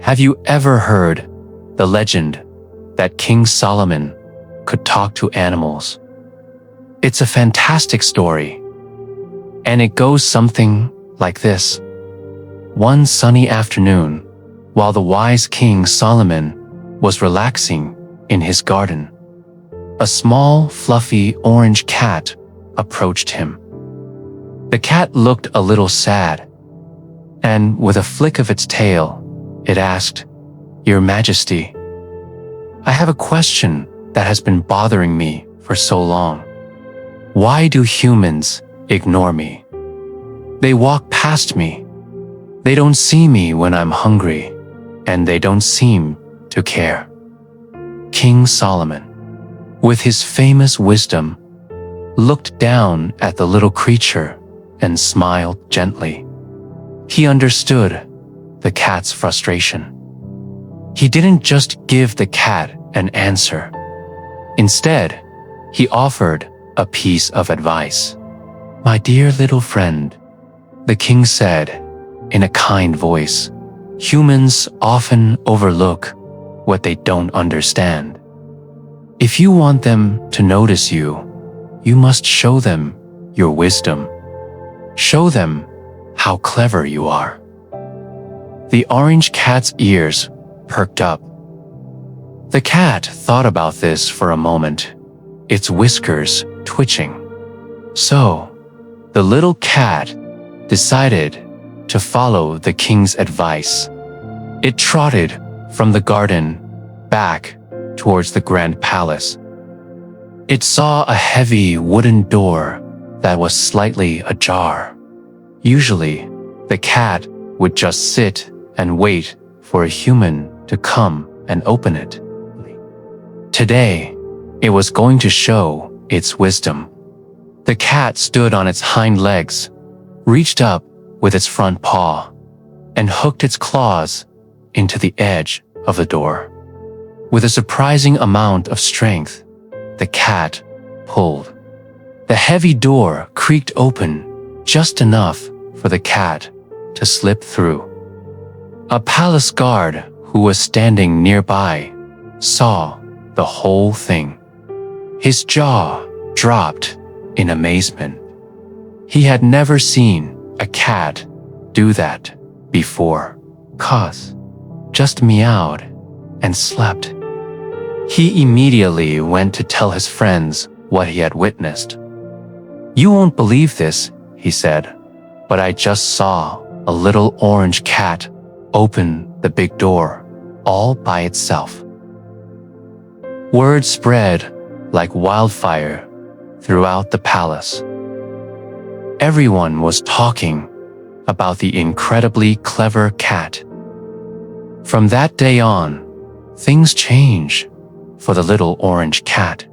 Have you ever heard the legend that King Solomon could talk to animals? It's a fantastic story, and it goes something like this. One sunny afternoon, while the wise King Solomon was relaxing in his garden, a small, fluffy orange cat approached him. The cat looked a little sad, and with a flick of its tail, it asked, "Your Majesty, I have a question that has been bothering me for so long. Why do humans ignore me? They walk past me. They don't see me when I'm hungry, and they don't seem to care." King Solomon, with his famous wisdom, looked down at the little creature and smiled gently. He understood the cat's frustration. He didn't just give the cat an answer. Instead, he offered a piece of advice. "My dear little friend," the king said in a kind voice, "humans often overlook what they don't understand. If you want them to notice you, you must show them your wisdom. Show them how clever you are." The orange cat's ears perked up. The cat thought about this for a moment, its whiskers twitching. So, the little cat decided to follow the king's advice. It trotted from the garden back towards the grand palace. It saw a heavy wooden door that was slightly ajar. Usually, the cat would just sit and wait for a human to come and open it. Today, it was going to show its wisdom. The cat stood on its hind legs, reached up with its front paw, and hooked its claws into the edge of the door. With a surprising amount of strength, the cat pulled. The heavy door creaked open just enough for the cat to slip through. A palace guard who was standing nearby saw the whole thing. His jaw dropped in amazement. He had never seen a cat do that before. Cuz just meowed and slept. He immediately went to tell his friends what he had witnessed. "You won't believe this," he said, "but I just saw a little orange cat open the big door all by itself." Word spread like wildfire throughout the palace. Everyone was talking about the incredibly clever cat. From that day on, things changed for the little orange cat.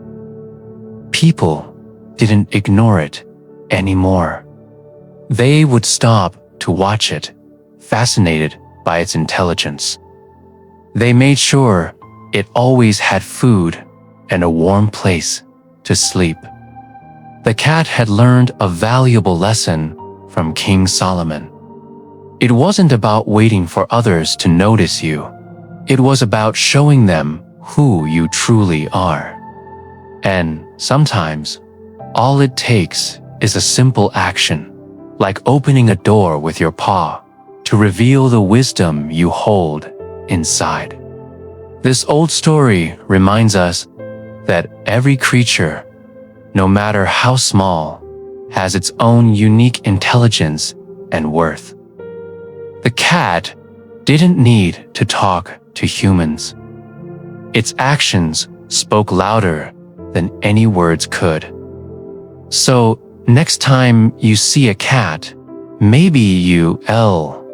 People didn't ignore it anymore. They would stop to watch it, fascinated by its intelligence. They made sure it always had food and a warm place to sleep. The cat had learned a valuable lesson from King Solomon. It wasn't about waiting for others to notice you. It was about showing them who you truly are. And sometimes, all it takes is a simple action, like opening a door with your paw, to reveal the wisdom you hold inside. This old story reminds us that every creature, no matter how small, has its own unique intelligence and worth. The cat didn't need to talk to humans. Its actions spoke louder than any words could. So, next time you see a cat, maybe you'll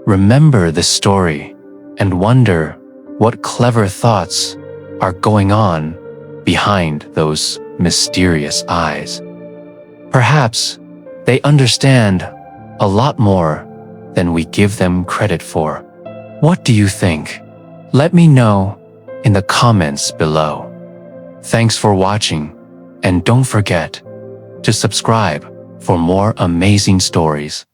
remember this story and wonder what clever thoughts are going on behind those mysterious eyes. Perhaps they understand a lot more than we give them credit for. What do you think? Let me know in the comments below. Thanks for watching, and don't forget to subscribe for more amazing stories.